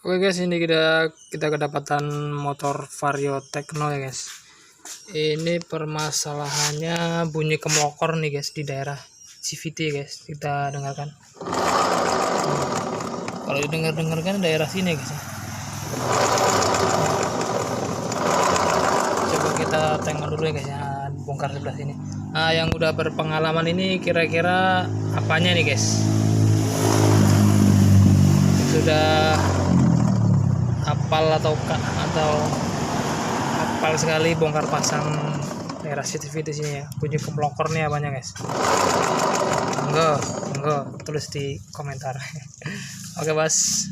Oke guys, ini kita kedapatan motor Vario Tekno ya guys. Ini permasalahannya bunyi kemlokor nih guys di daerah CVT guys. Kita dengarkan. Kalau didengar-dengarkan daerah sini guys. Coba kita tengok dulu ya guys ya, bongkar sebelah sini. Nah, yang udah berpengalaman ini kira-kira apanya nih guys? Sudah hafal atau hafal sekali bongkar pasang daerah CCTV di sini ya. Bunyi kemlokor nih apanya guys? Enggak tulis di komentar. Oke bos.